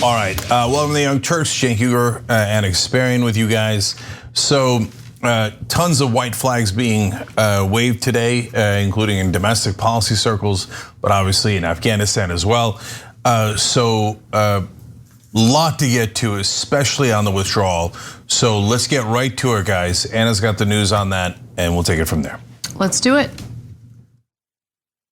All right, welcome to the Young Turks. Cenk Uygur and Experian with you guys. So tons of white flags being waved today, including in domestic policy circles, but obviously in Afghanistan as well. So lot to get to, especially on the withdrawal. So let's get right to it, guys. Anna's got the news on that, and we'll take it from there. Let's do it.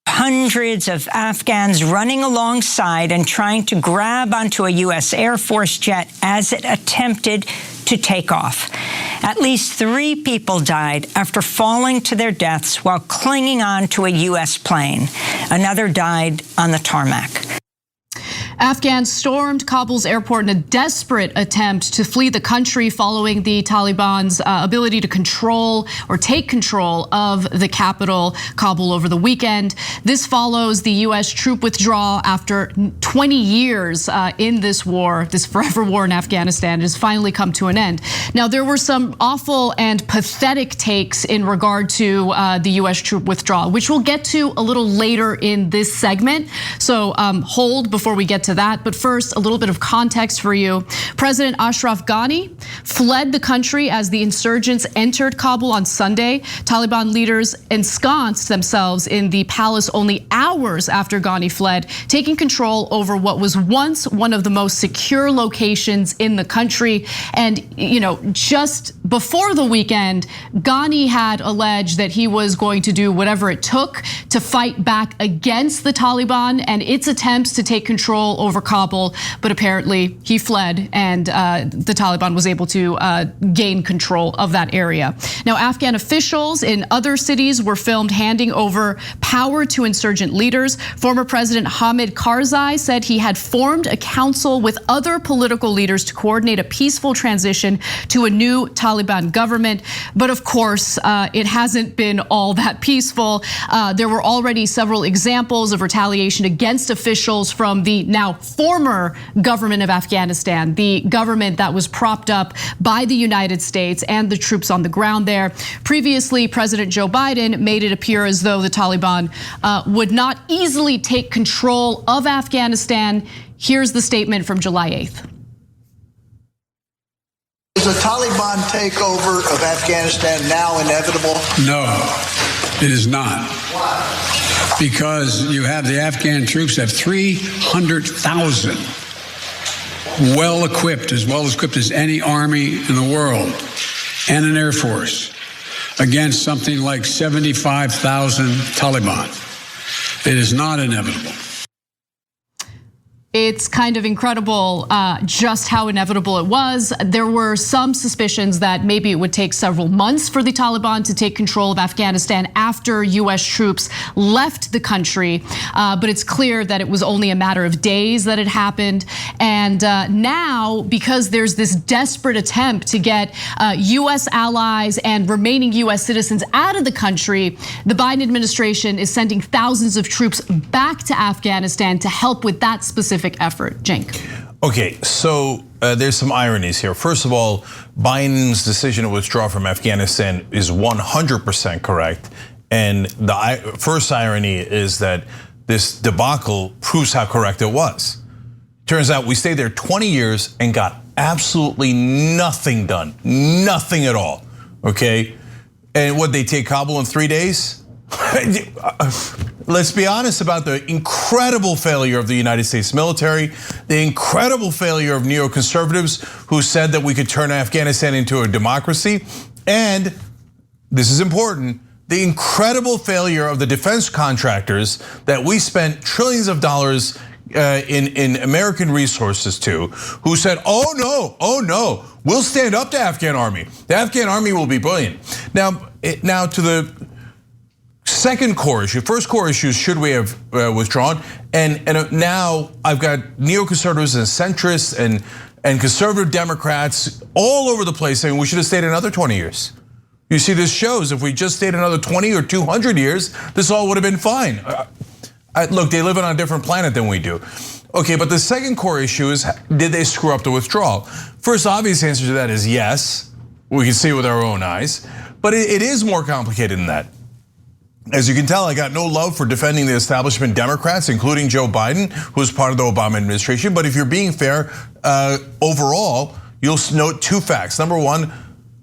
Hundreds of Afghans running alongside and trying to grab onto a US Air Force jet as it attempted to take off. At least 3 people died after falling to their deaths while clinging on to a US plane. Another died on the tarmac. Afghans stormed Kabul's airport in a desperate attempt to flee the country following the Taliban's ability to control or take control of the capital, Kabul, over the weekend. This follows the US troop withdrawal after 20 years in this war, this forever war in Afghanistan. It has finally come to an end. Now, there were some awful and pathetic takes in regard to the US troop withdrawal, which we'll get to a little later in this segment. So hold before we get to that. But first, a little bit of context for you. President Ashraf Ghani fled the country as the insurgents entered Kabul on Sunday. Taliban leaders ensconced themselves in the palace only hours after Ghani fled, taking control over what was once one of the most secure locations in the country. And just before the weekend, Ghani had alleged that he was going to do whatever it took to fight back against the Taliban and its attempts to take control over Kabul, but apparently he fled and the Taliban was able to gain control of that area. Now, Afghan officials in other cities were filmed handing over power to insurgent leaders. Former President Hamid Karzai said he had formed a council with other political leaders to coordinate a peaceful transition to a new Taliban government. But of course, it hasn't been all that peaceful. There were already several examples of retaliation against officials from the now former government of Afghanistan, the government that was propped up by the United States and the troops on the ground there. Previously, President Joe Biden made it appear as though the Taliban would not easily take control of Afghanistan. Here's the statement from July 8th. Is the Taliban takeover of Afghanistan now inevitable? No, it is not. Why? Because you have the Afghan troops have 300,000 well equipped as any army in the world, and an air force against something like 75,000 Taliban. It is not inevitable. It's kind of incredible just how inevitable it was. There were some suspicions that maybe it would take several months for the Taliban to take control of Afghanistan after US troops left the country. But it's clear that it was only a matter of days that it happened. And now, because there's this desperate attempt to get US allies and remaining US citizens out of the country, the Biden administration is sending thousands of troops back to Afghanistan to help with that specific effort. Cenk. Okay, so there's some ironies here. First of all, Biden's decision to withdraw from Afghanistan is 100% correct. And the first irony is that this debacle proves how correct it was. Turns out we stayed there 20 years and got absolutely nothing done, nothing at all, okay? And what, they take Kabul in 3 days? Let's be honest about the incredible failure of the United States military, the incredible failure of neoconservatives who said that we could turn Afghanistan into a democracy, and this is important, the incredible failure of the defense contractors that we spent trillions of dollars in American resources to, who said, oh no, we'll stand up to Afghan army. The Afghan army will be brilliant. Now to the second core issue. First core issue is, should we have withdrawn? And now I've got neoconservatives and centrists and conservative Democrats all over the place saying we should have stayed another 20 years. You see, this shows if we just stayed another 20 or 200 years, this all would have been fine. Look, they live on a different planet than we do. Okay, but the second core issue is, did they screw up the withdrawal? First obvious answer to that is yes. We can see it with our own eyes, but it is more complicated than that. As you can tell, I got no love for defending the establishment Democrats, including Joe Biden, who was part of the Obama administration. But if you're being fair, overall, you'll note two facts. Number one,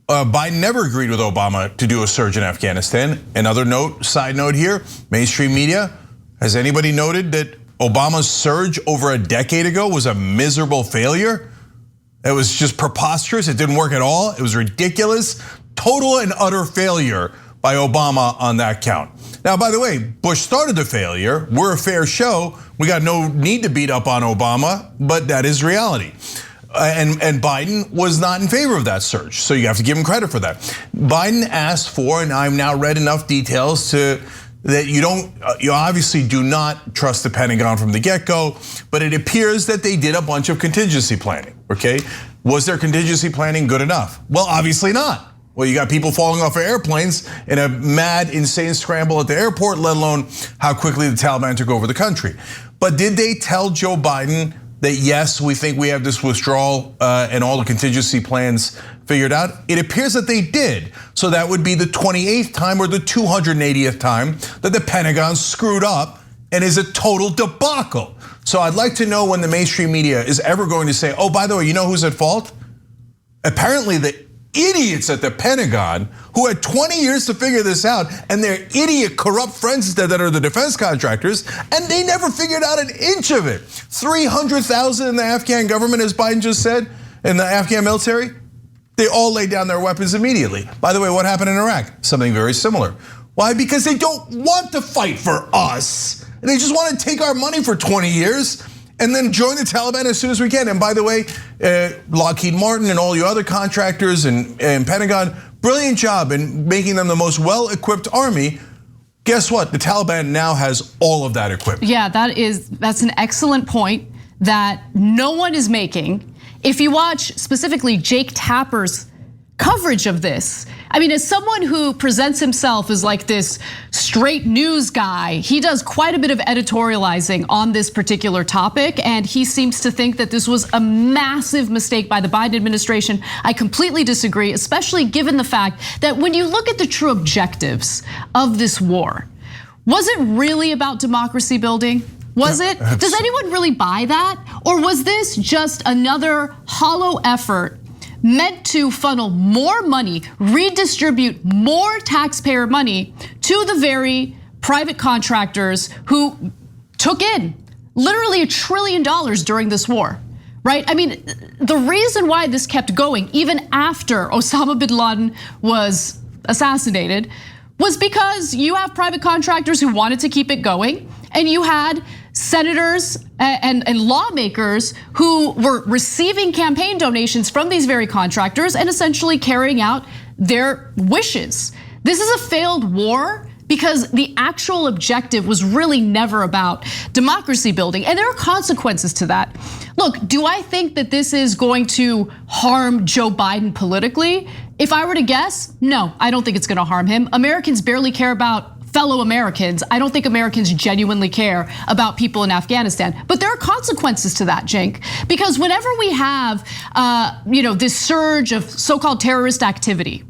Biden never agreed with Obama to do a surge in Afghanistan. Another side note here, mainstream media, has anybody noted that Obama's surge over a decade ago was a miserable failure? It was just preposterous, it didn't work at all, it was ridiculous, total and utter failure by Obama on that count. Now, by the way, Bush started the failure. We're a fair show. We got no need to beat up on Obama, but that is reality. And Biden was not in favor of that surge, so you have to give him credit for that. Biden asked for, and I've now read enough details that you obviously do not trust the Pentagon from the get-go, but it appears that they did a bunch of contingency planning, okay? Was their contingency planning good enough? Well, obviously not. Well, you got people falling off of airplanes in a mad, insane scramble at the airport, let alone how quickly the Taliban took over the country. But did they tell Joe Biden that yes, we think we have this withdrawal and all the contingency plans figured out? It appears that they did. So that would be the 28th time or the 280th time that the Pentagon screwed up and is a total debacle. So I'd like to know when the mainstream media is ever going to say, oh, by the way, you know who's at fault? Apparently the idiots at the Pentagon who had 20 years to figure this out, and their idiot corrupt friends that are the defense contractors, and they never figured out an inch of it. 300,000 in the Afghan government, as Biden just said, in the Afghan military, they all laid down their weapons immediately. By the way, what happened in Iraq? Something very similar. Why? Because they don't want to fight for us. They just want to take our money for 20 years and then join the Taliban as soon as we can. And by the way, Lockheed Martin and all you other contractors and Pentagon, brilliant job in making them the most well-equipped army. Guess what? The Taliban now has all of that equipment. Yeah, that's an excellent point that no one is making. If you watch specifically Jake Tapper's coverage of this, I mean, as someone who presents himself as like this straight news guy, he does quite a bit of editorializing on this particular topic, and he seems to think that this was a massive mistake by the Biden administration. I completely disagree, especially given the fact that when you look at the true objectives of this war, was it really about democracy building? Was it? Does anyone really buy that? Or was this just another hollow effort meant to funnel more money, redistribute more taxpayer money to the very private contractors who took in literally $1 trillion during this war, right? I mean, the reason why this kept going, even after Osama bin Laden was assassinated, was because you have private contractors who wanted to keep it going, and you had senators and lawmakers who were receiving campaign donations from these very contractors and essentially carrying out their wishes. This is a failed war because the actual objective was really never about democracy building, and there are consequences to that. Look, do I think that this is going to harm Joe Biden politically? If I were to guess, no, I don't think it's gonna harm him. Americans barely care about fellow Americans. I don't think Americans genuinely care about people in Afghanistan. But there are consequences to that, Cenk, because whenever we have this surge of so-called terrorist activity,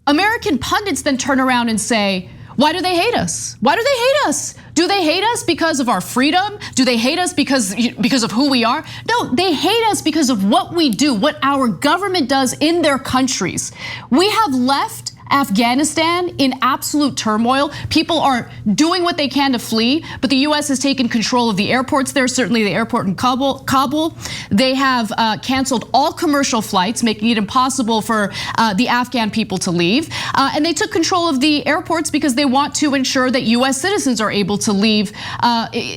American pundits then turn around and say, why do they hate us? Why do they hate us? Do they hate us because of our freedom? Do they hate us because of who we are? No, they hate us because of what we do, what our government does in their countries. We have left Afghanistan in absolute turmoil. People are doing what they can to flee, but the US has taken control of the airports there, certainly the airport in Kabul. They have canceled all commercial flights, making it impossible for the Afghan people to leave. And they took control of the airports because they want to ensure that US citizens are able to leave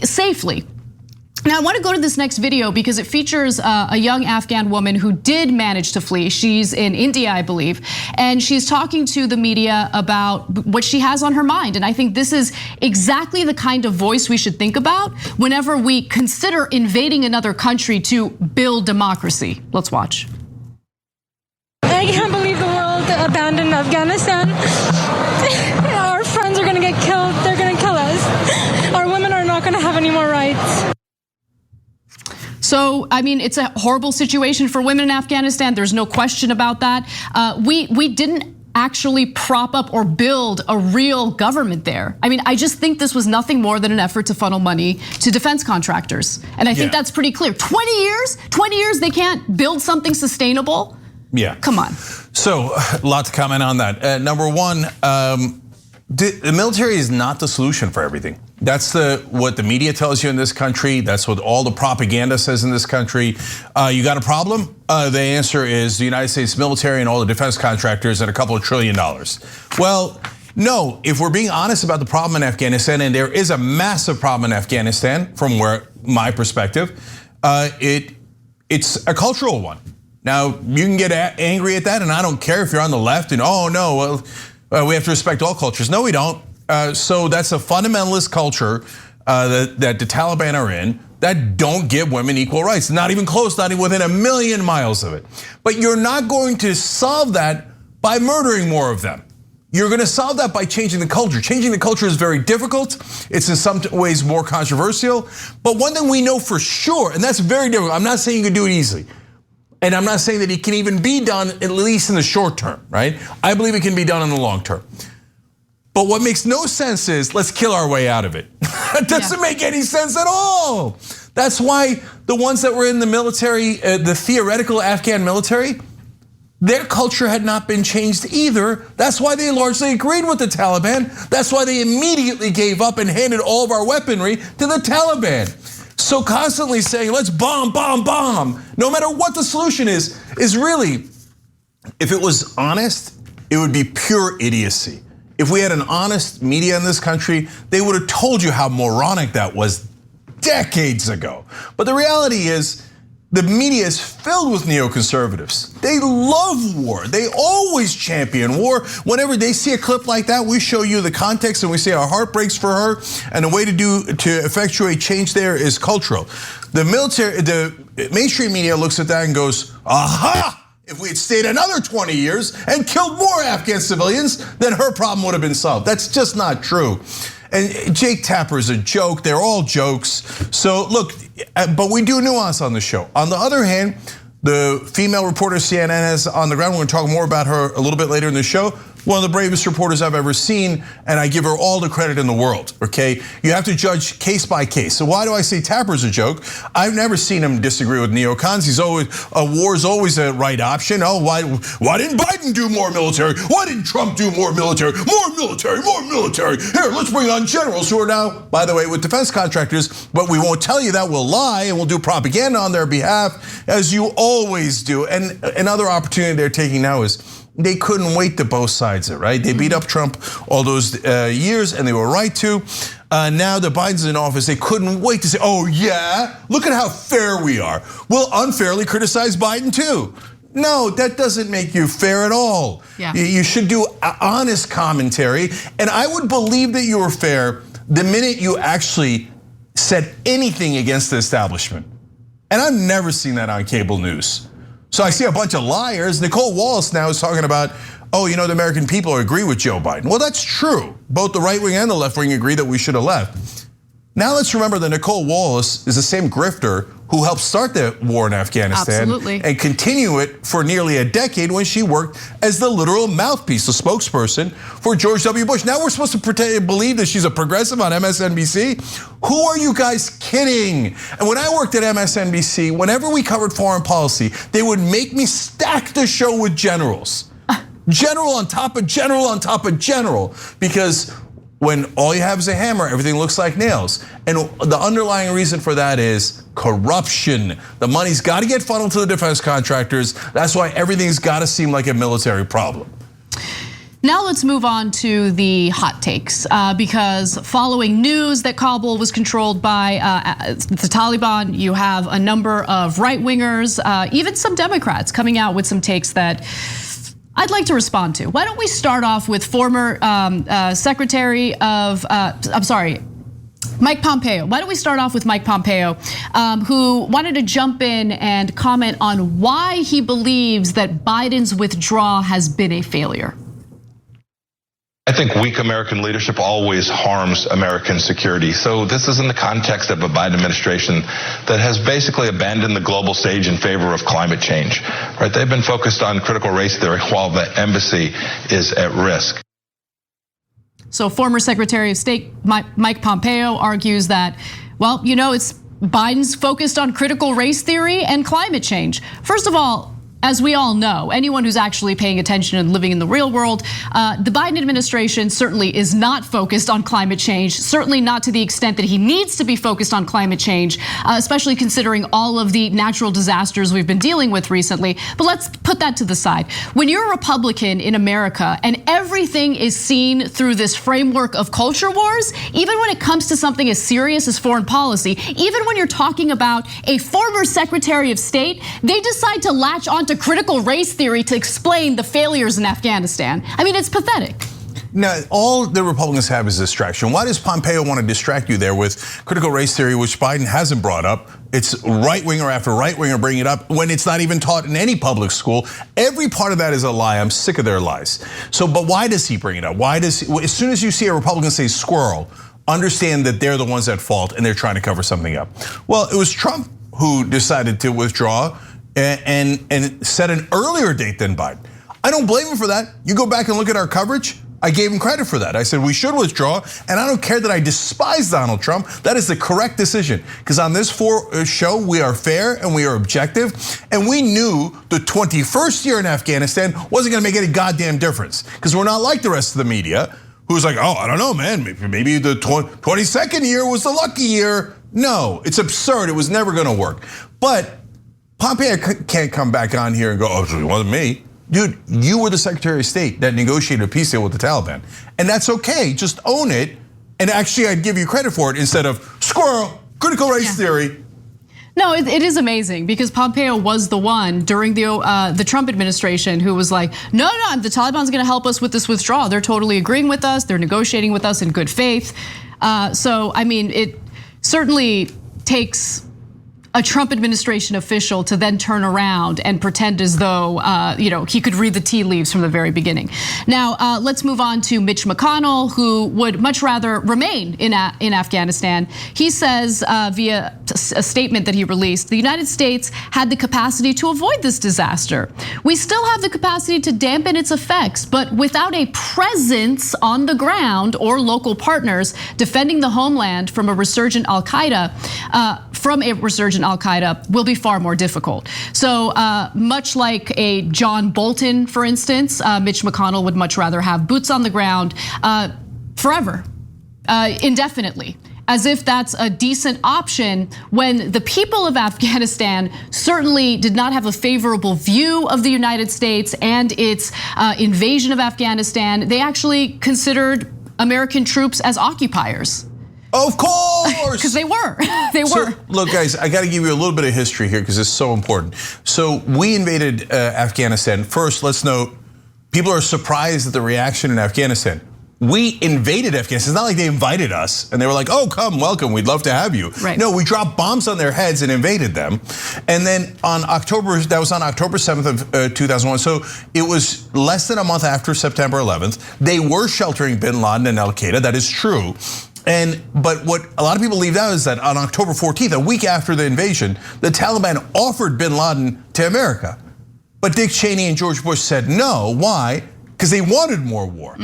safely. Now, I want to go to this next video because it features a young Afghan woman who did manage to flee. She's in India, I believe, and she's talking to the media about what she has on her mind. And I think this is exactly the kind of voice we should think about whenever we consider invading another country to build democracy. Let's watch. I can't believe the world abandoned Afghanistan. Our friends are going to get killed. They're going to kill us. Our women are not going to have any more rights. So, I mean, it's a horrible situation for women in Afghanistan. There's no question about that. We didn't actually prop up or build a real government there. I mean, I just think this was nothing more than an effort to funnel money to defense contractors. And I think that's pretty clear. 20 years they can't build something sustainable? Yeah. Come on. So, a lot to comment on that. Number one, the military is not the solution for everything. That's what the media tells you in this country. That's what all the propaganda says in this country. You got a problem? The answer is the United States military and all the defense contractors and a couple of $1 trillion. Well, no, if we're being honest about the problem in Afghanistan, and there is a massive problem in Afghanistan from my perspective, it's a cultural one. Now, you can get angry at that, and I don't care if you're on the left and, oh no, well, we have to respect all cultures. No, we don't. So that's a fundamentalist culture that the Taliban are in that don't give women equal rights. Not even close, not even within a million miles of it. But you're not going to solve that by murdering more of them. You're gonna solve that by changing the culture. Changing the culture is very difficult. It's in some ways more controversial. But one thing we know for sure, and that's very difficult. I'm not saying you can do it easily. And I'm not saying that it can even be done, at least in the short term, right? I believe it can be done in the long term. But what makes no sense is let's kill our way out of it. It doesn't make any sense at all. That's why the ones that were in the military, the theoretical Afghan military, their culture had not been changed either. That's why they largely agreed with the Taliban. That's why they immediately gave up and handed all of our weaponry to the Taliban. So constantly saying, let's bomb, bomb, bomb, no matter what the solution is really, if it was honest, it would be pure idiocy. If we had an honest media in this country, they would have told you how moronic that was decades ago. But the reality is, the media is filled with neoconservatives. They love war. They always champion war. Whenever they see a clip like that, we show you the context and we say our heart breaks for her. And the way to effectuate change there is cultural. The mainstream media looks at that and goes, aha! If we had stayed another 20 years and killed more Afghan civilians, then her problem would have been solved. That's just not true. And Jake Tapper is a joke. They're all jokes. So look, but we do nuance on the show. On the other hand, the female reporter CNN has on the ground, we're gonna talk more about her a little bit later in the show. One of the bravest reporters I've ever seen, and I give her all the credit in the world, okay? You have to judge case by case. So why do I say Tapper's a joke? I've never seen him disagree with neocons. He's always, war is always a right option. Oh, why didn't Biden do more military? Why didn't Trump do more military? More military, more military. Here, let's bring on generals who are now, by the way, with defense contractors, but we won't tell you that, we'll lie, and we'll do propaganda on their behalf, as you always do. And another opportunity they're taking now is, they couldn't wait to both sides it, right? They beat up Trump all those years, and they were right to. Now that Biden's in office, they couldn't wait to say, oh yeah, look at how fair we are. We'll unfairly criticize Biden too. No, that doesn't make you fair at all. Yeah. You should do honest commentary, and I would believe that you were fair the minute you actually said anything against the establishment. And I've never seen that on cable news. So I see a bunch of liars. Nicole Wallace now is talking about, oh, you know, the American people agree with Joe Biden. Well, that's true. Both the right wing and the left wing agree that we should have left. Now let's remember that Nicole Wallace is the same grifter who helped start the war in Afghanistan. Absolutely. And continue it for nearly a decade when she worked as the literal mouthpiece, the spokesperson for George W. Bush. Now we're supposed to believe that she's a progressive on MSNBC? Who are you guys kidding? And when I worked at MSNBC, whenever we covered foreign policy, they would make me stack the show with generals. General on top of general on top of general, because when all you have is a hammer, everything looks like nails. And the underlying reason for that is corruption. The money's got to get funneled to the defense contractors. That's why everything's got to seem like a military problem. Now let's move on to the hot takes, because following news that Kabul was controlled by the Taliban, you have a number of right-wingers, even some Democrats coming out with some takes that I'd like to respond to. Why don't we start off with former Secretary of, Mike Pompeo. Why don't we start off with Mike Pompeo, who wanted to jump in and comment on why he believes that Biden's withdrawal has been a failure. I think weak American leadership always harms American security. So this is in the context of a Biden administration that has basically abandoned the global stage in favor of climate change. Right? They've been focused on critical race theory while the embassy is at risk. So former Secretary of State Mike Pompeo argues that, well, it's Biden's focused on critical race theory and climate change. First of all, as we all know, anyone who's actually paying attention and living in the real world, the Biden administration certainly is not focused on climate change, certainly not to the extent that he needs to be focused on climate change, especially considering all of the natural disasters we've been dealing with recently. But let's put that to the side. When you're a Republican in America and everything is seen through this framework of culture wars, even when it comes to something as serious as foreign policy, even when you're talking about a former Secretary of State, they decide to latch on to critical race theory to explain the failures in Afghanistan. I mean, it's pathetic. Now, all the Republicans have is distraction. Why does Pompeo want to distract you there with critical race theory, which Biden hasn't brought up? It's right winger after right winger bringing it up when it's not even taught in any public school. Every part of that is a lie. I'm sick of their lies. So, but why does he bring it up? Why does, as soon as you see a Republican say squirrel, understand that they're the ones at fault and they're trying to cover something up? Well, it was Trump who decided to withdraw and set an earlier date than Biden. I don't blame him for that. You go back and look at our coverage. I gave him credit for that. I said we should withdraw, and I don't care that I despise Donald Trump. That is the correct decision, because on this show we are fair and we are objective, and we knew the 21st year in Afghanistan wasn't going to make any goddamn difference, because we're not like the rest of the media, who's like, oh, I don't know, man, maybe the 22nd year was the lucky year. No, it's absurd. It was never going to work. But Pompeo can't come back on here and go, oh, it wasn't me. Dude, you were the Secretary of State that negotiated a peace deal with the Taliban. And that's okay, just own it. And actually, I'd give you credit for it instead of squirrel, critical race theory. No, it is amazing because Pompeo was the one during the Trump administration who was like, no, the Taliban's gonna help us with this withdrawal. They're totally agreeing with us. They're negotiating with us in good faith. So, I mean, it certainly takes a Trump administration official to then turn around and pretend as though he could read the tea leaves from the very beginning. Now let's move on to Mitch McConnell, who would much rather remain in Afghanistan. He says via a statement that he released, the United States had the capacity to avoid this disaster. We still have the capacity to dampen its effects, but without a presence on the ground or local partners defending the homeland from a resurgent Al-Qaeda, will be far more difficult. So much like a John Bolton, for instance, Mitch McConnell would much rather have boots on the ground forever, indefinitely, as if that's a decent option when the people of Afghanistan certainly did not have a favorable view of the United States and its invasion of Afghanistan. They actually considered American troops as occupiers. Of course, because they were. So, look, guys, I got to give you a little bit of history here because it's so important. So we invaded Afghanistan. First, let's note, people are surprised at the reaction in Afghanistan. We invaded Afghanistan. It's not like they invited us and they were like, oh, come, welcome, we'd love to have you. Right. No, we dropped bombs on their heads and invaded them. And then that was on October 7th of 2001. So it was less than a month after September 11th. They were sheltering bin Laden and Al-Qaeda, that is true. But what a lot of people leave out is that on October 14th, a week after the invasion, the Taliban offered bin Laden to America. But Dick Cheney and George Bush said no. Why? Because they wanted more war.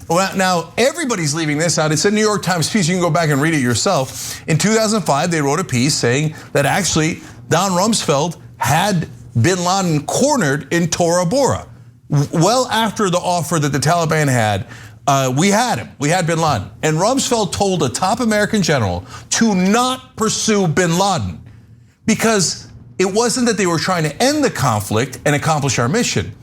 Well, now everybody's leaving this out. It's a New York Times piece. You can go back and read it yourself. In 2005, they wrote a piece saying that actually Don Rumsfeld had bin Laden cornered in Tora Bora. Well after the offer that the Taliban had, we had him, we had bin Laden. And Rumsfeld told a top American general to not pursue bin Laden because it wasn't that they were trying to end the conflict and accomplish our mission.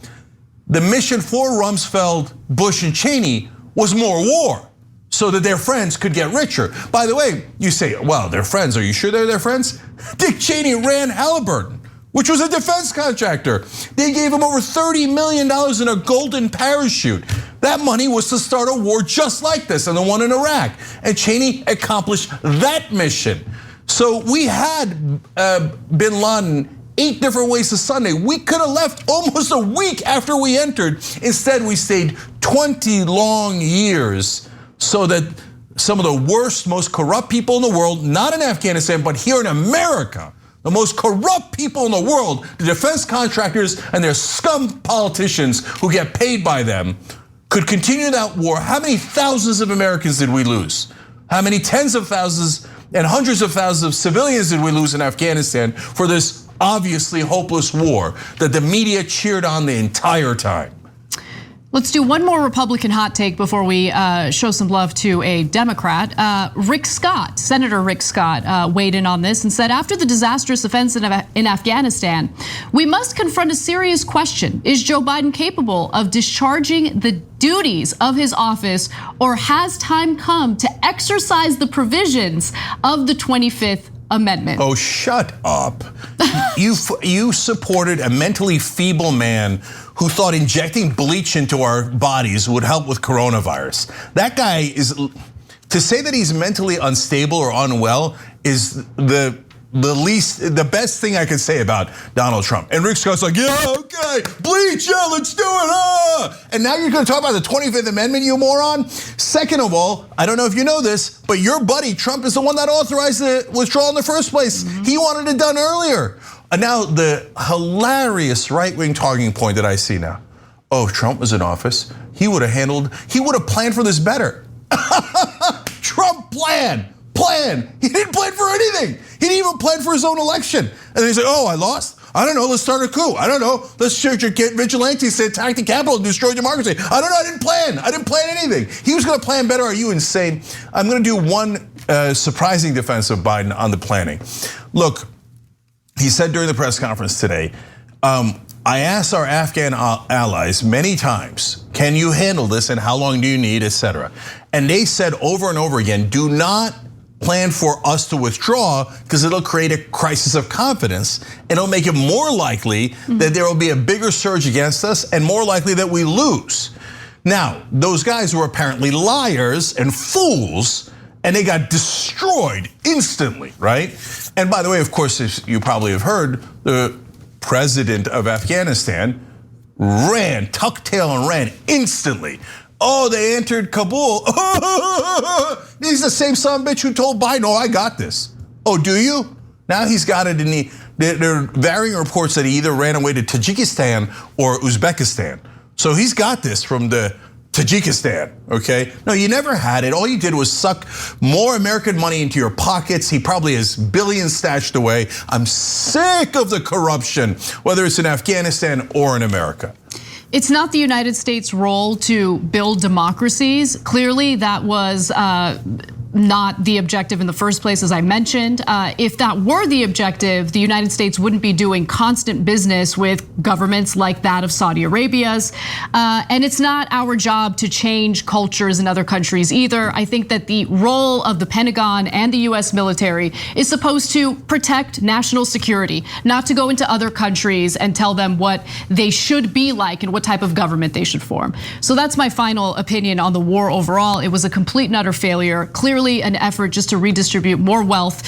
The mission for Rumsfeld, Bush, and Cheney was more war so that their friends could get richer. By the way, you say, well, they're friends. Are you sure they're their friends? Dick Cheney ran Halliburton, which was a defense contractor. They gave him over $30 million in a golden parachute. That money was to start a war just like this and the one in Iraq. And Cheney accomplished that mission. So we had bin Laden 8 different ways to Sunday. We could have left almost a week after we entered. Instead, we stayed 20 long years so that some of the worst, most corrupt people in the world, not in Afghanistan, but here in America, the most corrupt people in the world, the defense contractors and their scum politicians who get paid by them, could continue that war. How many thousands of Americans did we lose? How many tens of thousands and hundreds of thousands of civilians did we lose in Afghanistan for this obviously hopeless war that the media cheered on the entire time? Let's do one more Republican hot take before we show some love to a Democrat. Rick Scott, Senator Rick Scott, weighed in on this and said, after the disastrous offensive in Afghanistan, we must confront a serious question. Is Joe Biden capable of discharging the duties of his office, or has time come to exercise the provisions of the 25th Amendment? Oh, shut up. You supported a mentally feeble man who thought injecting bleach into our bodies would help with coronavirus. That guy is, to say that he's mentally unstable or unwell is the best thing I could say about Donald Trump. And Rick Scott's like, yeah, okay, bleach, yeah, let's do it. And now you're gonna talk about the 25th Amendment, you moron? Second of all, I don't know if you know this, but your buddy Trump is the one that authorized the withdrawal in the first place. He wanted it done earlier. And now the hilarious right-wing talking point that I see now. Oh, if Trump was in office, he would have planned for this better. Trump planned. He didn't plan for anything. He didn't even plan for his own election. And then he's like, oh, I lost? I don't know, let's start a coup. I don't know, let's get vigilantes to attack the Capitol and destroy democracy. I don't know, I didn't plan anything. He was gonna plan better, are you insane? I'm gonna do one surprising defense of Biden on the planning. Look, he said during the press conference today, I asked our Afghan allies many times, can you handle this and how long do you need, etc. And they said over and over again, do not plan for us to withdraw because it'll create a crisis of confidence. It'll make it more likely that there will be a bigger surge against us and more likely that we lose. Now, those guys were apparently liars and fools and they got destroyed instantly, right? And by the way, of course, as you probably have heard, the president of Afghanistan tucked tail and ran instantly. Oh, they entered Kabul. He's the same son of a bitch who told Biden, oh, I got this. Oh, do you? Now he's got it in there are varying reports that he either ran away to Tajikistan or Uzbekistan. So he's got this from the Tajikistan, okay? No, you never had it. All you did was suck more American money into your pockets. He probably has billions stashed away. I'm sick of the corruption, whether it's in Afghanistan or in America. It's not the United States' role to build democracies. Clearly, that was not the objective in the first place, as I mentioned. If that were the objective, the United States wouldn't be doing constant business with governments like that of Saudi Arabia's. And it's not our job to change cultures in other countries either. I think that the role of the Pentagon and the US military is supposed to protect national security, not to go into other countries and tell them what they should be like and what type of government they should form. So that's my final opinion on the war overall. It was a complete and utter failure. Clearly an effort just to redistribute more wealth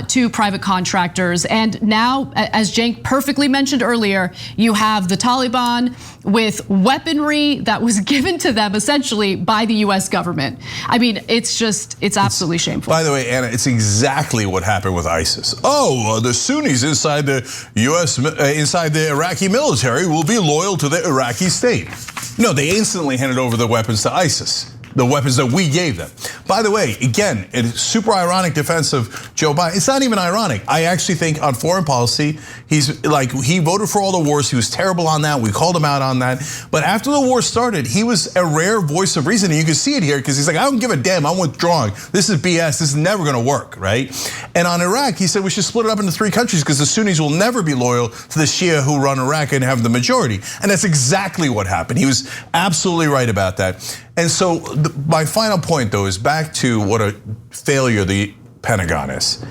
to private contractors. And now, as Cenk perfectly mentioned earlier, you have the Taliban with weaponry that was given to them essentially by the US government. I mean, it's absolutely shameful. By the way, Anna, it's exactly what happened with ISIS. Oh, the Sunnis inside the inside the Iraqi military will be loyal to the Iraqi state. No, they instantly handed over the weapons to ISIS. The weapons that we gave them. By the way, again, it's super ironic defense of Joe Biden. It's not even ironic. I actually think on foreign policy, he voted for all the wars. He was terrible on that. We called him out on that. But after the war started, he was a rare voice of reason. And you can see it here because he's like, I don't give a damn. I'm withdrawing. This is BS. This is never going to work, right? And on Iraq, he said we should split it up into 3 countries because the Sunnis will never be loyal to the Shia who run Iraq and have the majority. And that's exactly what happened. He was absolutely right about that. And so my final point, though, is back to what a failure the Pentagon is.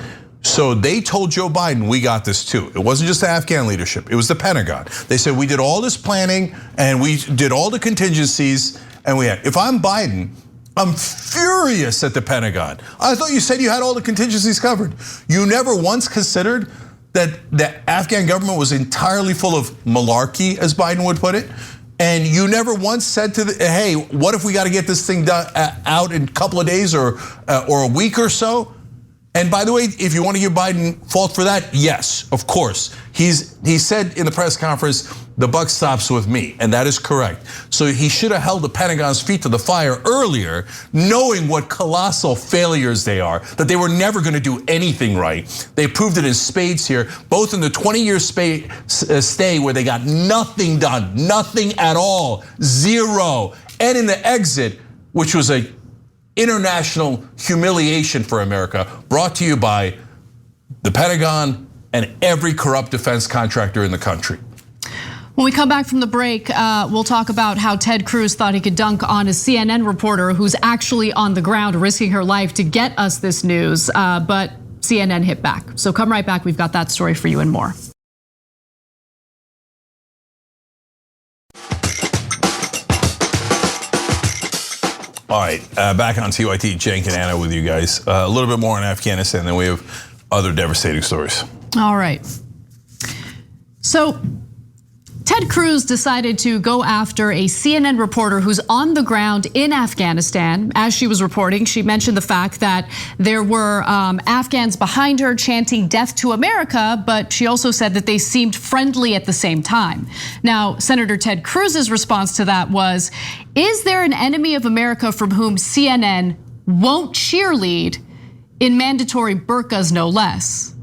So they told Joe Biden, we got this too. It wasn't just the Afghan leadership, it was the Pentagon. They said we did all this planning and we did all the contingencies and if I'm Biden, I'm furious at the Pentagon. I thought you said you had all the contingencies covered. You never once considered that the Afghan government was entirely full of malarkey, as Biden would put it. And you never once said to hey, what if we got to get this thing done, out in a couple of days or a week or so? And by the way, if you want to give Biden fault for that, yes, of course. He said in the press conference, the buck stops with me, and that is correct. So he should have held the Pentagon's feet to the fire earlier, knowing what colossal failures they are, that they were never going to do anything right. They proved it in spades here, both in the 20-year stay where they got nothing done, nothing at all, zero, and in the exit, which was a international humiliation for America, brought to you by the Pentagon and every corrupt defense contractor in the country. When we come back from the break, we'll talk about how Ted Cruz thought he could dunk on a CNN reporter who's actually on the ground risking her life to get us this news, but CNN hit back. So come right back, we've got that story for you and more. All right, back on TYT, Cenk and Anna with you guys. A little bit more on Afghanistan, then we have other devastating stories. All right. So Ted Cruz decided to go after a CNN reporter who's on the ground in Afghanistan. As she was reporting, she mentioned the fact that there were Afghans behind her chanting "Death to America," but she also said that they seemed friendly at the same time. Now, Senator Ted Cruz's response to that was, is there an enemy of America from whom CNN won't cheerlead in mandatory burqas, no less?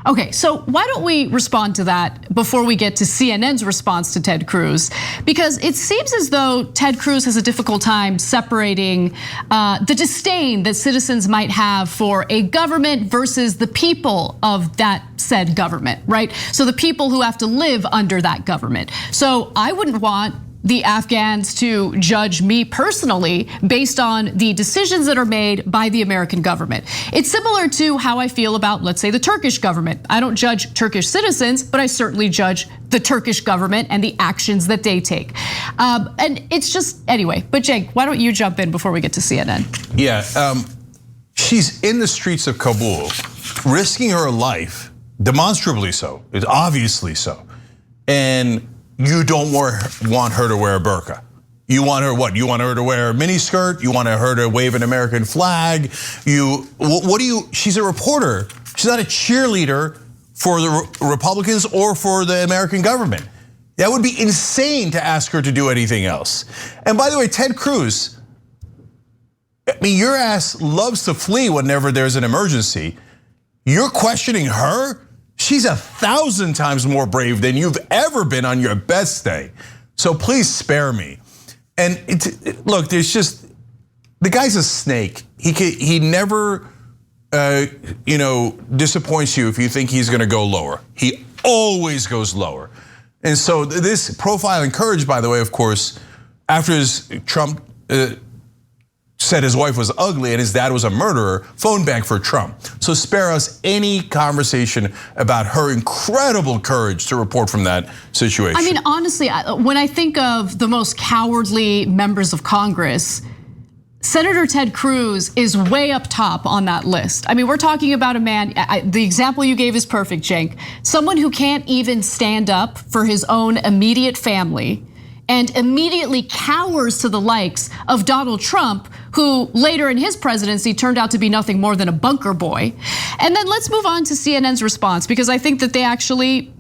Okay, so why don't we respond to that before we get to CNN's response to Ted Cruz? Because it seems as though Ted Cruz has a difficult time separating the disdain that citizens might have for a government versus the people of that said government, right? So the people who have to live under that government. So I wouldn't want the Afghans to judge me personally based on the decisions that are made by the American government. It's similar to how I feel about, let's say, the Turkish government. I don't judge Turkish citizens, but I certainly judge the Turkish government and the actions that they take. And it's just, anyway, but Cenk, why don't you jump in before we get to CNN? Yeah, she's in the streets of Kabul, risking her life, demonstrably so, obviously so. And you don't want her to wear a burqa. You want her what? You want her to wear a miniskirt? You want her to wave an American flag? She's a reporter. She's not a cheerleader for the Republicans or for the American government. That would be insane to ask her to do anything else. And by the way, Ted Cruz, I mean, your ass loves to flee whenever there's an emergency. You're questioning her? She's 1,000 times more brave than you've ever been on your best day. So please spare me. And look, there's just, the guy's a snake. He never disappoints you if you think he's gonna go lower. He always goes lower. And so this profile encouraged, by the way, of course, after Trump said his wife was ugly and his dad was a murderer, phone bank for Trump. So spare us any conversation about her incredible courage to report from that situation. I mean, honestly, when I think of the most cowardly members of Congress, Senator Ted Cruz is way up top on that list. I mean, we're talking about a man, the example you gave is perfect, Cenk. Someone who can't even stand up for his own immediate family and immediately cowers to the likes of Donald Trump, who later in his presidency turned out to be nothing more than a bunker boy. And then let's move on to CNN's response, because I think that they actually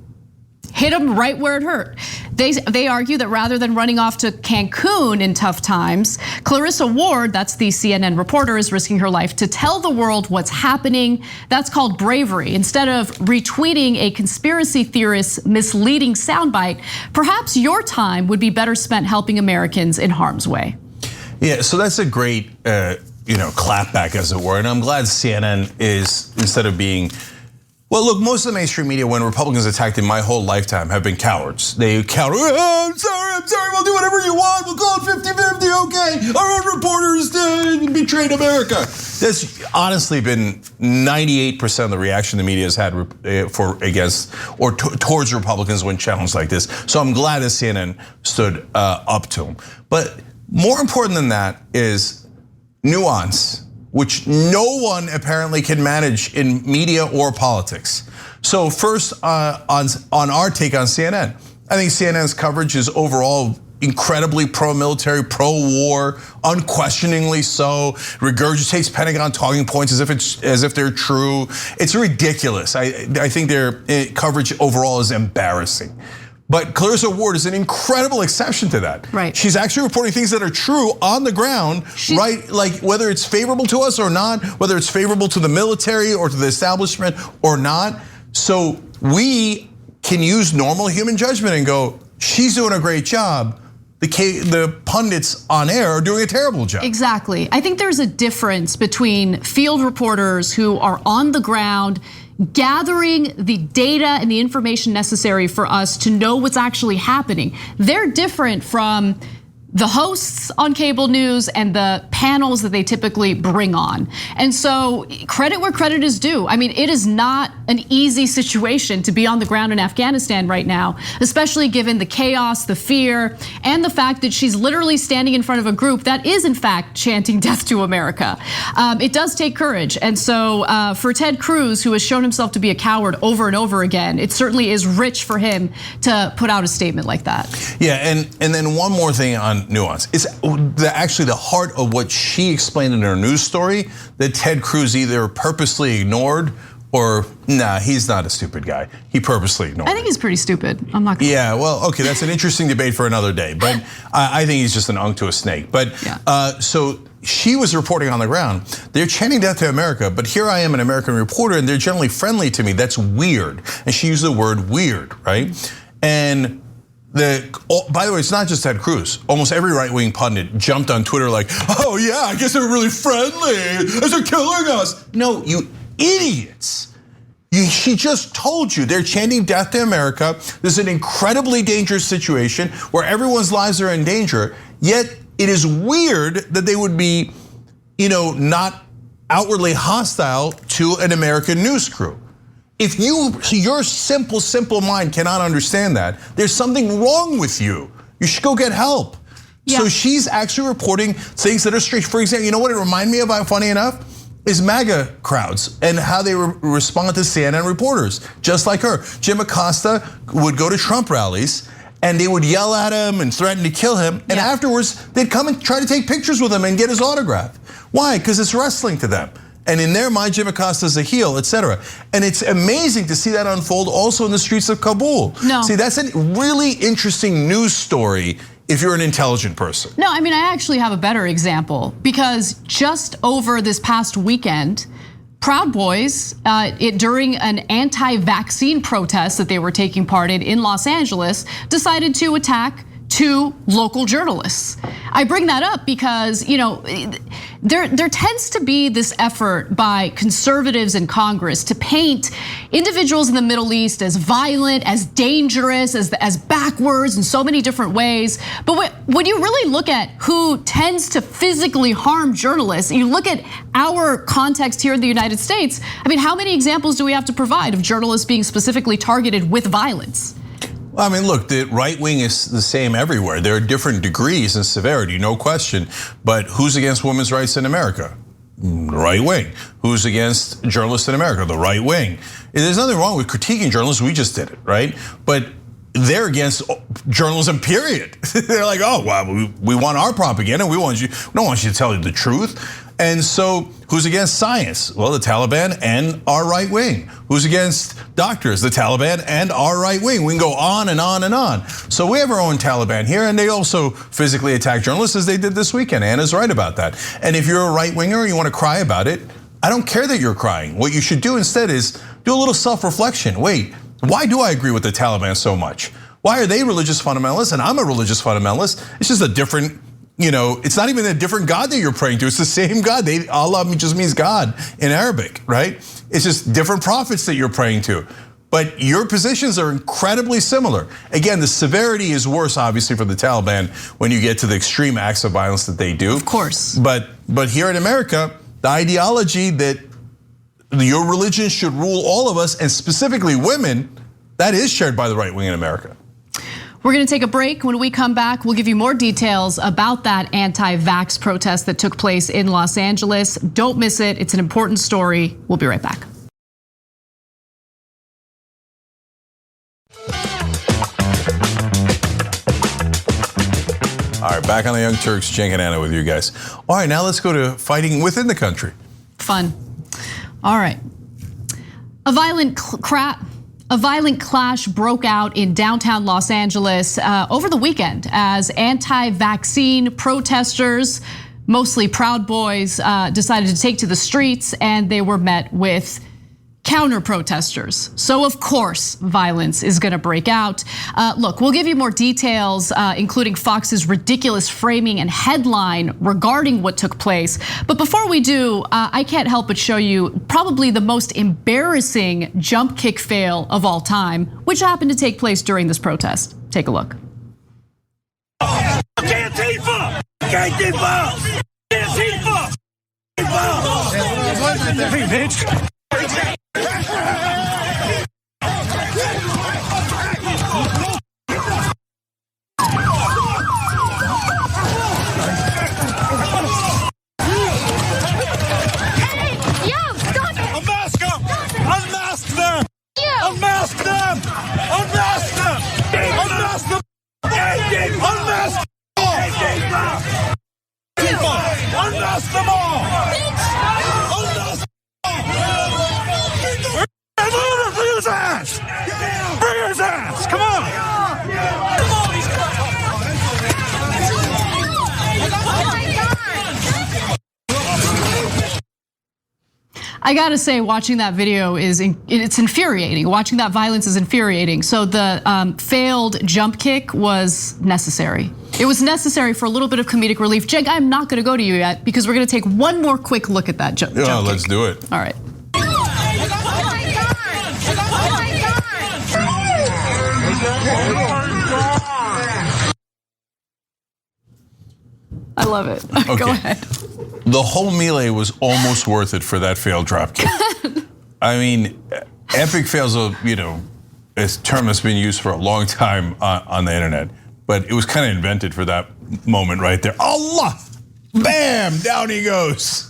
hit him right where it hurt. They argue that rather than running off to Cancun in tough times, Clarissa Ward, that's the CNN reporter, is risking her life to tell the world what's happening. That's called bravery. Instead of retweeting a conspiracy theorist's misleading soundbite, perhaps your time would be better spent helping Americans in harm's way. Yeah, so that's a great clapback, as it were. And I'm glad CNN is, instead of being, well, look, most of the mainstream media, when Republicans attacked in my whole lifetime, have been cowards. They counter, oh, I'm sorry, we'll do whatever you want. We'll call it 50-50, okay. Our own reporters betrayed America. That's honestly been 98% of the reaction the media has had towards Republicans when challenged like this. So I'm glad that CNN stood up to them. But more important than that is nuance which no one apparently can manage in media or politics. So first, on our take on CNN, I think CNN's coverage is overall incredibly pro-military, pro-war, unquestioningly so. Regurgitates Pentagon talking points as if they're true. It's ridiculous. I think their coverage overall is embarrassing. But Clarissa Ward is an incredible exception to that. Right. She's actually reporting things that are true on the ground, right? Like whether it's favorable to us or not, whether it's favorable to the military or to the establishment or not. So we can use normal human judgment and go, she's doing a great job. The pundits on air are doing a terrible job. Exactly. I think there's a difference between field reporters who are on the ground gathering the data and the information necessary for us to know what's actually happening. They're different from the hosts on cable news and the panels that they typically bring on. And so credit where credit is due. I mean, it is not an easy situation to be on the ground in Afghanistan right now, especially given the chaos, the fear, and the fact that she's literally standing in front of a group that is in fact chanting death to America. It does take courage. And so for Ted Cruz, who has shown himself to be a coward over and over again, it certainly is rich for him to put out a statement like that. Yeah, and then one more thing on nuance. It's actually the heart of what she explained in her news story that Ted Cruz either purposely ignored or, nah, he's not a stupid guy. He purposely ignored. I think he's pretty stupid. I'm not gonna. Yeah, well, okay, that's an interesting debate for another day. But I think he's just an unk to a snake. But yeah. So she was reporting on the ground. They're chanting death to America, but here I am, an American reporter, and they're generally friendly to me. That's weird. And she used the word weird, right? And by the way, it's not just Ted Cruz. Almost every right-wing pundit jumped on Twitter like, oh yeah, I guess they're really friendly as they're killing us. No, you idiots. She just told you they're chanting death to America. This is an incredibly dangerous situation where everyone's lives are in danger. Yet it is weird that they would be, not outwardly hostile to an American news crew. If your simple mind cannot understand that, there's something wrong with you. You should go get help. Yeah. So she's actually reporting things that are strange. For example, you know what it reminded me of, funny enough, is MAGA crowds and how they respond to CNN reporters, just like her. Jim Acosta would go to Trump rallies and they would yell at him and threaten to kill him. And afterwards, they'd come and try to take pictures with him and get his autograph. Why? Because it's wrestling to them. And in their mind, Jim Acosta's a heel, etc. And it's amazing to see that unfold also in the streets of Kabul. No. See, that's a really interesting news story if you're an intelligent person. No, I mean, I actually have a better example because just over this past weekend, Proud Boys, during an anti-vaccine protest that they were taking part in Los Angeles, decided to attack 2 local journalists. I bring that up because, there tends to be this effort by conservatives in Congress to paint individuals in the Middle East as violent, as dangerous, as backwards in so many different ways. But when you really look at who tends to physically harm journalists, you look at our context here in the United States, I mean, how many examples do we have to provide of journalists being specifically targeted with violence? I mean, look, the right wing is the same everywhere. There are different degrees and severity, no question. But who's against women's rights in America? The right wing. Who's against journalists in America? The right wing. There's nothing wrong with critiquing journalists. We just did it, right? But they're against journalism, period. They're like, oh, well, we want our propaganda. We don't want you to tell you the truth. And so who's against science? Well, the Taliban and our right wing. Who's against doctors? The Taliban and our right wing. We can go on and on and on. So we have our own Taliban here, and they also physically attack journalists as they did this weekend. Anna's right about that. And if you're a right winger and you want to cry about it, I don't care that you're crying. What you should do instead is do a little self-reflection. Wait, why do I agree with the Taliban so much? Why are they religious fundamentalists and I'm a religious fundamentalist? It's just a different, it's not even a different God that you're praying to. It's the same God. Allah just means God in Arabic, right? It's just different prophets that you're praying to. But your positions are incredibly similar. Again, the severity is worse, obviously, for the Taliban when you get to the extreme acts of violence that they do. Of course. But here in America, the ideology that your religion should rule all of us, and specifically women, that is shared by the right wing in America. We're gonna take a break. When we come back, we'll give you more details about that anti-vax protest that took place in Los Angeles. Don't miss it, it's an important story. We'll be right back. All right, back on the Young Turks, Cenk and Anna with you guys. All right, now let's go to fighting within the country. Fun. All right. A violent clash broke out in downtown Los Angeles over the weekend as anti-vaccine protesters, mostly Proud Boys, decided to take to the streets, and they were met with counter-protesters. So of course, violence is gonna break out. Look, we'll give you more details, including Fox's ridiculous framing and headline regarding what took place. But before we do, I can't help but show you probably the most embarrassing jump kick fail of all time, which happened to take place during this protest. Take a look. Antifa! Antifa! Antifa! Hey, bitch! Unmask them! Unmask them! Unmask them! Unmask Unmask them all! Unmask them all! Bring his ass! Bring his ass! Come on! I gotta say, watching that video it's infuriating. Watching that violence is infuriating. So the failed jump kick was necessary. It was necessary for a little bit of comedic relief. Cenk, I'm not gonna go to you yet because we're gonna take one more quick look at that jump kick. Let's do it. All right. I love it. Okay. Go ahead. The whole melee was almost worth it for that failed drop kick. I mean, epic fails are, a term that's been used for a long time on the internet, but it was kind of invented for that moment right there. Allah, bam, down he goes.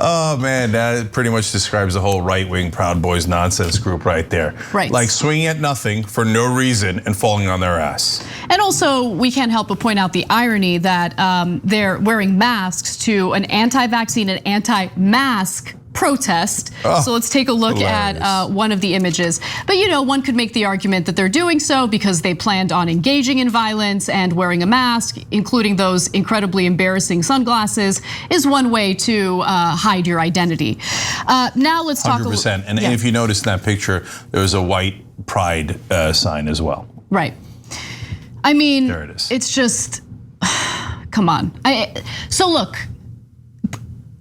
Oh man, that pretty much describes the whole right-wing Proud Boys nonsense group right there. Right. Like swinging at nothing for no reason and falling on their ass. And also, we can't help but point out the irony that they're wearing masks to an anti-vaccine and anti-mask protest. So let's take a look at one of the images. But one could make the argument that they're doing so because they planned on engaging in violence, and wearing a mask, including those incredibly embarrassing sunglasses, is one way to hide your identity. Now let's talk 100%. And if you notice in that picture, there was a white pride sign as well. Right. I mean, there it is. It's just, come on. So look,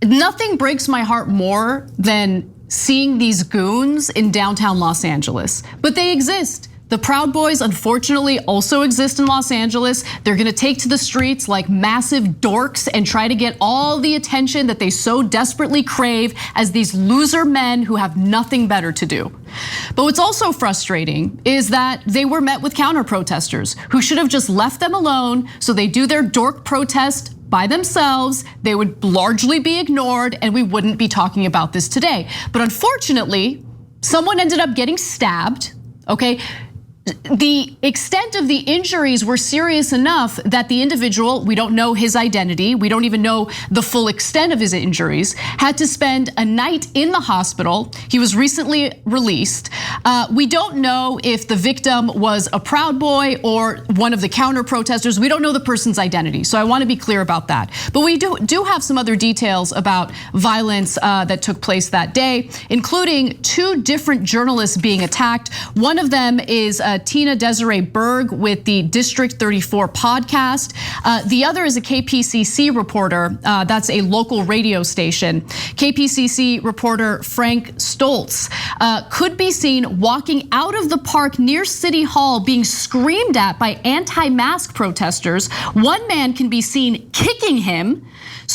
nothing breaks my heart more than seeing these goons in downtown Los Angeles, but they exist. The Proud Boys, unfortunately, also exist in Los Angeles. They're gonna take to the streets like massive dorks and try to get all the attention that they so desperately crave as these loser men who have nothing better to do. But what's also frustrating is that they were met with counter-protesters who should have just left them alone so they do their dork protest by themselves. They would largely be ignored and we wouldn't be talking about this today. But unfortunately, someone ended up getting stabbed, okay? The extent of the injuries were serious enough that the individual, we don't know his identity, we don't even know the full extent of his injuries, had to spend a night in the hospital. He was recently released. We don't know if the victim was a Proud Boy or one of the counter protesters. We don't know the person's identity, so I want to be clear about that. But we do have some other details about violence that took place that day, including 2 different journalists being attacked. One of them is Tina Desiree Berg with the District 34 podcast. The other is a KPCC reporter, that's a local radio station. KPCC reporter Frank Stoltz could be seen walking out of the park near City Hall being screamed at by anti-mask protesters. One man can be seen kicking him.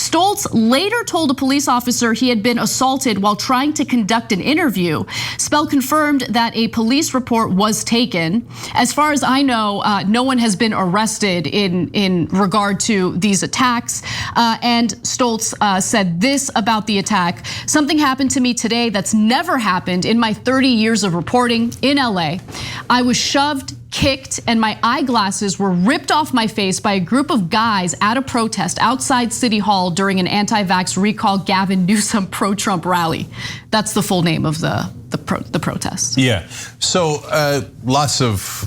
Stoltz later told a police officer he had been assaulted while trying to conduct an interview. Spell confirmed that a police report was taken. As far as I know, no one has been arrested in regard to these attacks. And Stoltz said this about the attack: "Something happened to me today that's never happened in my 30 years of reporting in LA. I was shoved, kicked, and my eyeglasses were ripped off my face by a group of guys at a protest outside City Hall during an anti-vax recall Gavin Newsom pro-Trump rally." That's the full name of the protest. Yeah, so lots of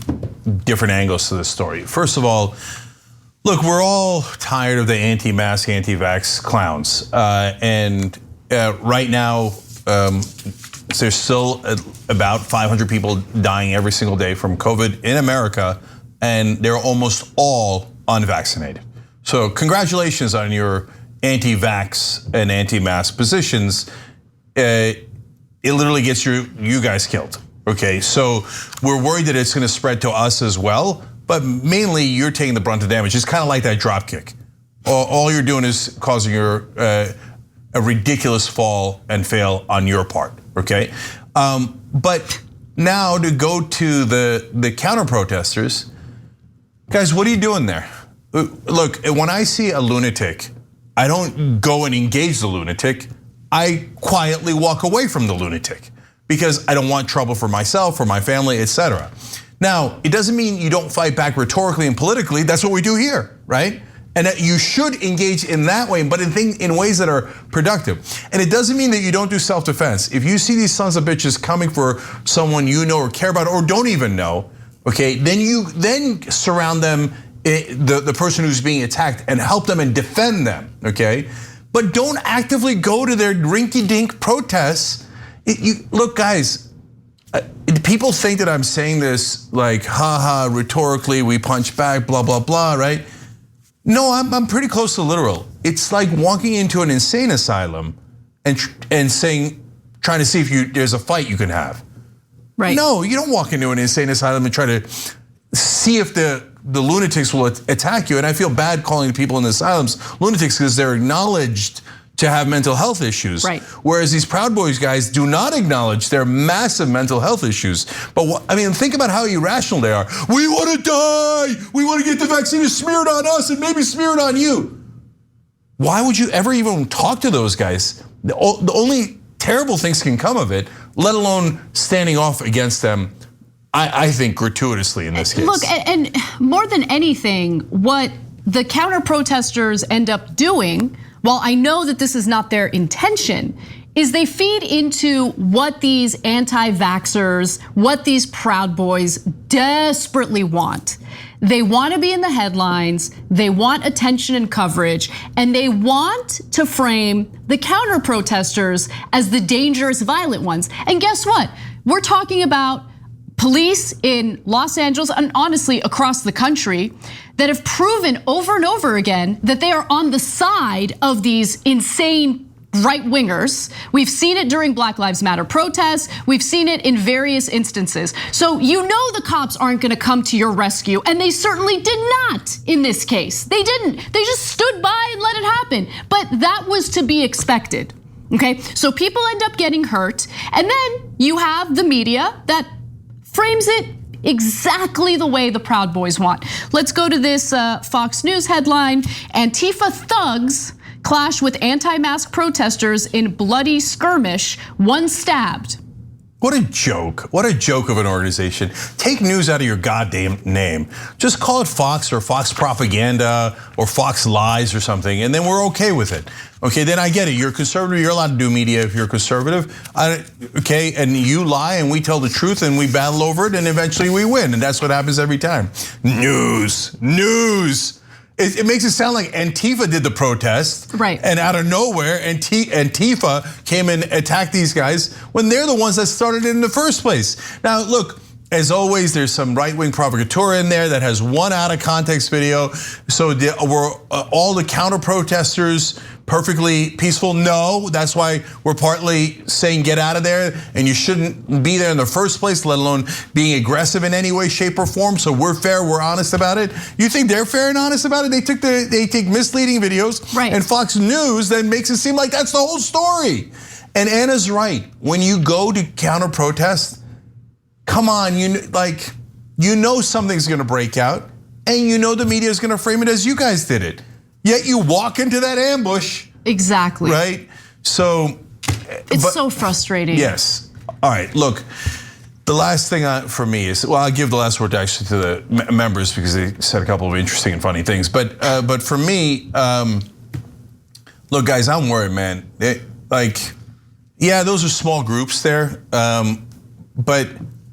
different angles to this story. First of all, look, we're all tired of the anti-mask, anti-vax clowns. And right now, there's still about 500 people dying every single day from COVID in America, and they're almost all unvaccinated. So congratulations on your anti-vax and anti-mask positions. It literally gets you guys killed, okay? So we're worried that it's gonna spread to us as well, but mainly you're taking the brunt of damage. It's kind of like that drop kick. All you're doing is causing a ridiculous fall and fail on your part, okay? But now to go to the counter protesters, guys, what are you doing there? Look, when I see a lunatic, I don't go and engage the lunatic. I quietly walk away from the lunatic because I don't want trouble for myself, for my family, etc. Now, it doesn't mean you don't fight back rhetorically and politically. That's what we do here, right? And that you should engage in that way, but in ways that are productive. And it doesn't mean that you don't do self-defense. If you see these sons of bitches coming for someone you know or care about or don't even know, okay, then you surround them, the person who's being attacked, and help them and defend them, okay? But don't actively go to their rinky-dink protests. Look, guys, people think that I'm saying this like, haha, rhetorically, we punch back, blah, blah, blah, right? No, I'm pretty close to literal. It's like walking into an insane asylum and trying to see if there's a fight you can have. Right. No, you don't walk into an insane asylum and try to see if the lunatics will attack you. And I feel bad calling the people in the asylums lunatics because they're acknowledged to have mental health issues. Right. Whereas these Proud Boys guys do not acknowledge their massive mental health issues. But I mean, think about how irrational they are. We want to die. We want to get the vaccine smeared on us and maybe smeared on you. Why would you ever even talk to those guys? The only terrible things can come of it, let alone standing off against them, I think gratuitously in this case. Look, and more than anything, what the counter protesters end up doing, while I know that this is not their intention, is they feed into what these anti-vaxxers, what these Proud Boys desperately want. They want to be in the headlines, they want attention and coverage, and they want to frame the counter protesters as the dangerous, violent ones. And guess what? We're talking about police in Los Angeles and honestly across the country that have proven over and over again that they are on the side of these insane right-wingers. We've seen it during Black Lives Matter protests. We've seen it in various instances. So you know the cops aren't gonna come to your rescue, and they certainly did not in this case. They didn't. They just stood by and let it happen. But that was to be expected, okay? So people end up getting hurt, and then you have the media that frames it exactly the way the Proud Boys want. Let's go to this Fox News headline. Antifa thugs clash with anti-mask protesters in bloody skirmish, one stabbed. What a joke of an organization. Take news out of your goddamn name. Just call it Fox or Fox Propaganda or Fox Lies or something, and then we're okay with it. Okay, then I get it. You're conservative, you're allowed to do media if you're conservative. Okay, and you lie and we tell the truth and we battle over it and eventually we win. And that's what happens every time. News. It makes it sound like Antifa did the protest. Right. And out of nowhere, Antifa came and attacked these guys when they're the ones that started it in the first place. Now, look, as always, there's some right-wing provocateur in there that has one out-of-context video. So were all the counter-protesters perfectly peaceful? No, that's why we're partly saying get out of there, and you shouldn't be there in the first place, let alone being aggressive in any way, shape, or form. So we're fair, we're honest about it. You think they're fair and honest about it? They take misleading videos, right, and Fox News then makes it seem like that's the whole story. And Anna's right. When you go to counter-protest, come on, you know something's gonna break out, and you know the media is gonna frame it as you guys did it. Yet you walk into that ambush. Exactly. Right? So. It's so frustrating. Yes. All right, look, the last thing for me is, well, I'll give the last word actually to the members because they said a couple of interesting and funny things. But for me, look, guys, I'm worried, man. Yeah, those are small groups there, but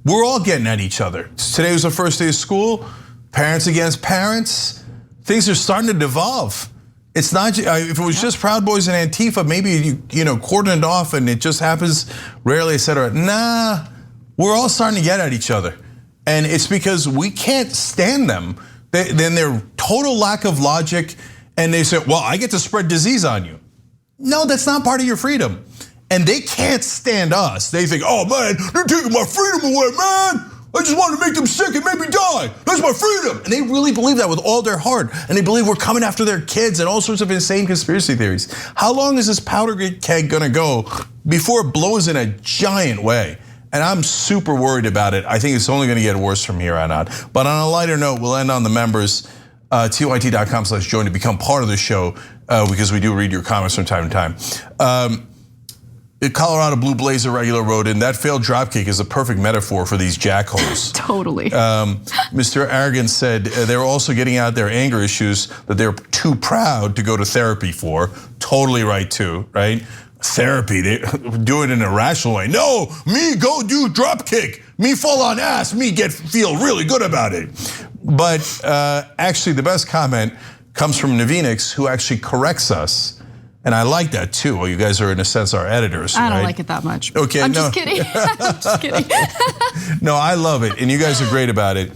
we're all getting at each other. Today was the first day of school, parents against parents. Things are starting to devolve. It's not, if it was just Proud Boys and Antifa, maybe you cordon it off and it just happens rarely, etc. Nah, we're all starting to get at each other. And it's because we can't stand them. Then their total lack of logic, and they say, well, I get to spread disease on you. No, that's not part of your freedom. And they can't stand us. They think, oh man, they're taking my freedom away, man. I just wanted to make them sick and make me die. That's my freedom. And they really believe that with all their heart. And they believe we're coming after their kids and all sorts of insane conspiracy theories. How long is this powder keg gonna go before it blows in a giant way? And I'm super worried about it. I think it's only gonna get worse from here on out. But on a lighter note, we'll end on the members. TYT.com/join to become part of the show because we do read your comments from time to time. Colorado Blue Blazer regular wrote in, that failed dropkick is a perfect metaphor for these jackholes. Totally. Mr. Arrogant said they're also getting out their anger issues that they're too proud to go to therapy for. Totally right too, right? Therapy, they do it in a rational way. No, me go do dropkick, me fall on ass, me feel really good about it. But actually the best comment comes from Navinix, who actually corrects us. And I like that too. Well, you guys are in a sense our editors, I don't right? like it that much. Okay, I'm just kidding. I'm just kidding. No, I love it, and you guys are great about it.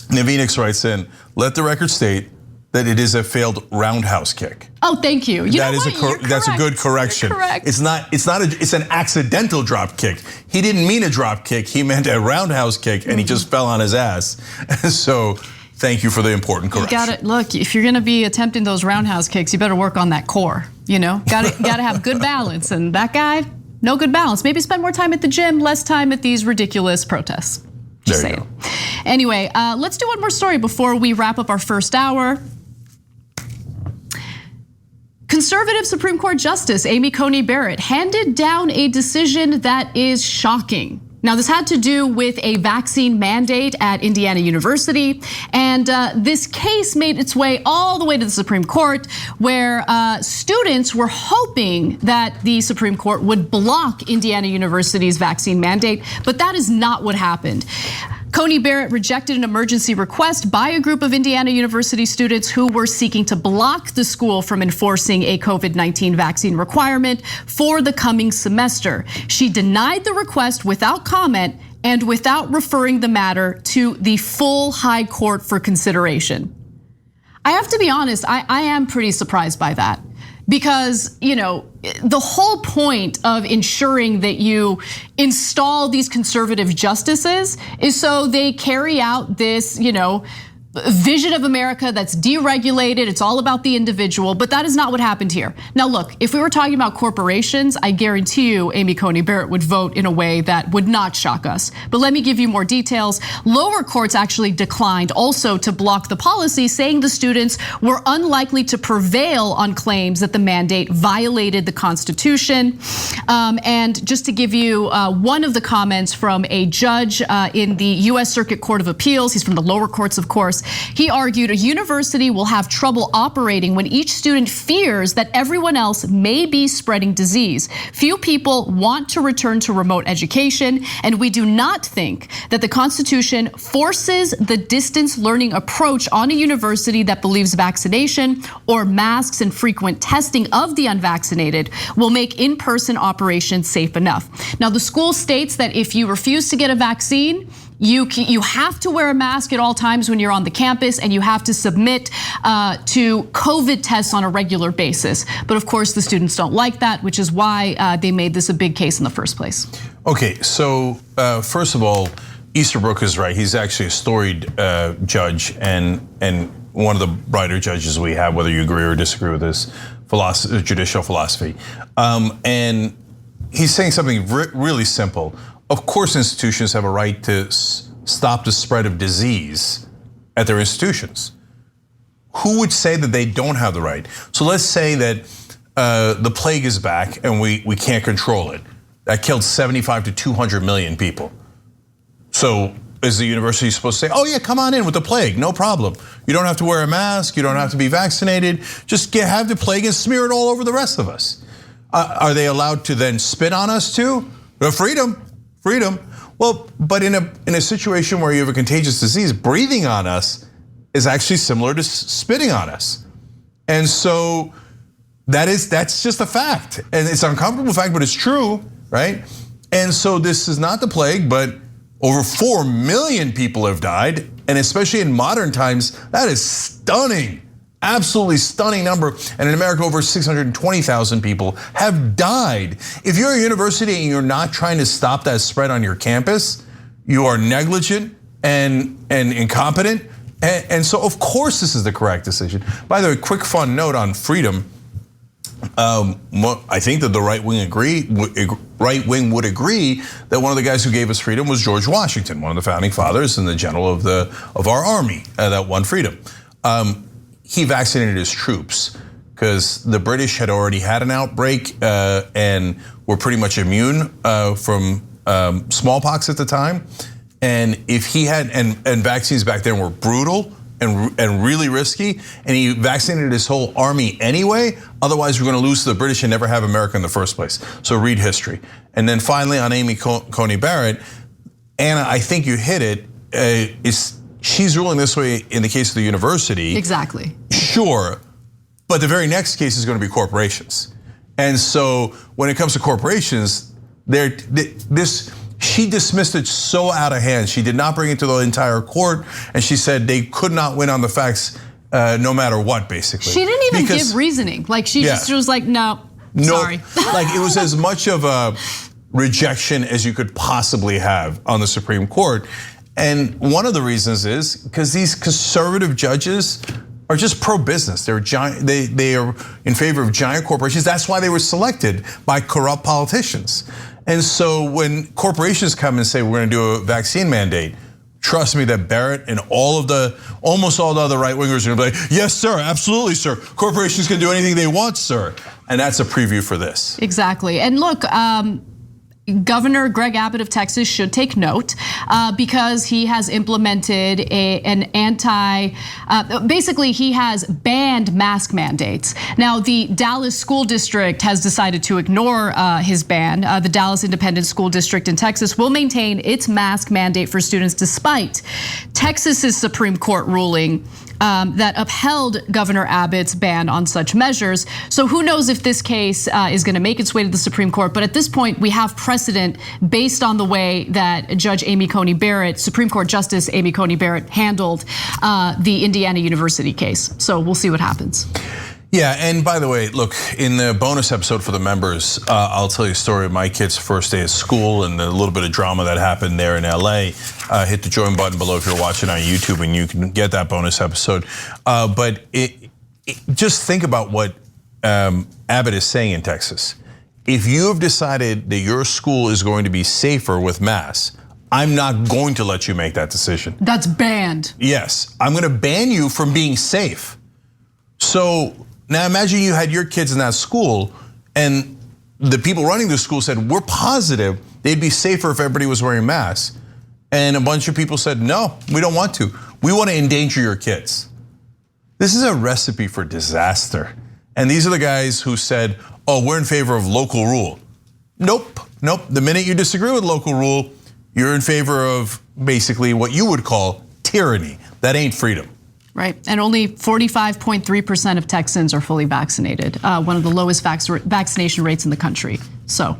Navinix writes in, let the record state that it is a failed roundhouse kick. Oh, thank you. That's a good correction. You're correct. It's an accidental drop kick. He didn't mean a drop kick. He meant a roundhouse kick, and he just fell on his ass. So thank you for the important correction. You gotta, look, if you're gonna be attempting those roundhouse kicks, you better work on that core, Gotta have good balance, and that guy, no good balance. Maybe spend more time at the gym, less time at these ridiculous protests. Just saying. Anyway, let's do one more story before we wrap up our first hour. Conservative Supreme Court Justice Amy Coney Barrett handed down a decision that is shocking. Now, this had to do with a vaccine mandate at Indiana University, and this case made its way all the way to the Supreme Court, where students were hoping that the Supreme Court would block Indiana University's vaccine mandate, but that is not what happened. Coney Barrett rejected an emergency request by a group of Indiana University students who were seeking to block the school from enforcing a COVID-19 vaccine requirement for the coming semester. She denied the request without comment and without referring the matter to the full high court for consideration. I have to be honest, I am pretty surprised by that. Because, the whole point of ensuring that you install these conservative justices is so they carry out this, vision of America that's deregulated. It's all about the individual, but that is not what happened here. Now, look, if we were talking about corporations, I guarantee you Amy Coney Barrett would vote in a way that would not shock us. But let me give you more details. Lower courts actually declined also to block the policy, saying the students were unlikely to prevail on claims that the mandate violated the Constitution. And just to give you one of the comments from a judge in the US Circuit Court of Appeals, he's from the lower courts, of course. He argued a university will have trouble operating when each student fears that everyone else may be spreading disease. Few people want to return to remote education, and we do not think that the Constitution forces the distance learning approach on a university that believes vaccination or masks and frequent testing of the unvaccinated will make in-person operations safe enough. Now, the school states that if you refuse to get a vaccine, You have to wear a mask at all times when you're on the campus, and you have to submit to COVID tests on a regular basis. But of course, the students don't like that, which is why they made this a big case in the first place. Okay, so first of all, Easterbrook is right. He's actually a storied judge and one of the brighter judges we have, whether you agree or disagree with his judicial philosophy. And he's saying something really simple. Of course, institutions have a right to stop the spread of disease at their institutions. Who would say that they don't have the right? So let's say that the plague is back and we can't control it. That killed 75 to 200 million people. So is the university supposed to say, oh yeah, come on in with the plague, no problem. You don't have to wear a mask, you don't have to be vaccinated, just have the plague and smear it all over the rest of us. Are they allowed to then spit on us too? Freedom. Well, but in a situation where you have a contagious disease, breathing on us is actually similar to spitting on us. And so that's just a fact. And it's an uncomfortable fact, but it's true, right? And so this is not the plague, but over 4 million people have died. And especially in modern times, that is stunning. Absolutely stunning number. And in America, over 620,000 people have died. If you're a university and you're not trying to stop that spread on your campus, you are negligent and incompetent. And so of course this is the correct decision. By the way, quick fun note on freedom. I think that the right wing would agree that one of the guys who gave us freedom was George Washington, one of the founding fathers and the general of our army that won freedom. He vaccinated his troops because the British had already had an outbreak and were pretty much immune from smallpox at the time. And if he had, and vaccines back then were brutal and really risky, and he vaccinated his whole army anyway, otherwise we're gonna lose to the British and never have America in the first place. So read history. And then finally on Amy Coney Barrett, Anna, I think you hit it, she's ruling this way in the case of the university. Exactly. Sure, but the very next case is gonna be corporations. And so when it comes to corporations, she dismissed it so out of hand. She did not bring it to the entire court, and she said they could not win on the facts no matter what, basically. She didn't even give reasoning. Like she was like, no, sorry. Like it was as much of a rejection as you could possibly have on the Supreme Court. And one of the reasons is because these conservative judges are just pro-business. They're giant. They are in favor of giant corporations. That's why they were selected by corrupt politicians. And so when corporations come and say we're going to do a vaccine mandate, trust me that Barrett and almost all the other right wingers are going to be like, yes, sir, absolutely, sir. Corporations can do anything they want, sir. And that's a preview for this. Exactly. And look, Governor Greg Abbott of Texas should take note because he has implemented basically he has banned mask mandates. Now the Dallas School District has decided to ignore his ban. The Dallas Independent School District in Texas will maintain its mask mandate for students despite Texas's Supreme Court ruling that upheld Governor Abbott's ban on such measures. So who knows if this case is going to make its way to the Supreme Court, but at this point we have precedent based on the way that Judge Amy Coney Barrett, Supreme Court Justice Amy Coney Barrett handled the Indiana University case. So we'll see what happens. Yeah, and by the way, look, in the bonus episode for the members, I'll tell you a story of my kid's first day of school and a little bit of drama that happened there in LA. Hit the join button below if you're watching on YouTube and you can get that bonus episode. But just think about what Abbott is saying in Texas. If you have decided that your school is going to be safer with masks, I'm not going to let you make that decision. That's banned. Yes, I'm going to ban you from being safe. So now imagine you had your kids in that school and the people running the school said, we're positive they'd be safer if everybody was wearing masks. And a bunch of people said, no, we don't want to. We want to endanger your kids. This is a recipe for disaster. And these are the guys who said, oh, we're in favor of local rule. Nope. The minute you disagree with local rule, you're in favor of basically what you would call tyranny. That ain't freedom. Right, and only 45.3% of Texans are fully vaccinated, one of the lowest vaccination rates in the country. So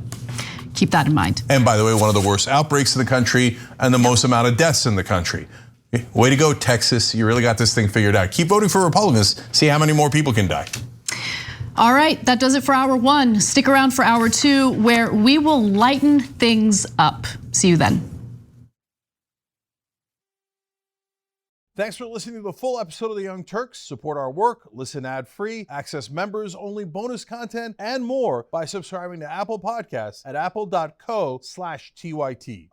keep that in mind. And by the way, one of the worst outbreaks in the country and the most amount of deaths in the country. Way to go, Texas. You really got this thing figured out. Keep voting for Republicans. See how many more people can die. All right, that does it for hour one. Stick around for hour two, where we will lighten things up. See you then. Thanks for listening to the full episode of The Young Turks. Support our work, listen ad-free, access members-only bonus content, and more by subscribing to Apple Podcasts at apple.co/TYT.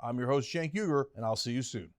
I'm your host, Cenk Uygur, and I'll see you soon.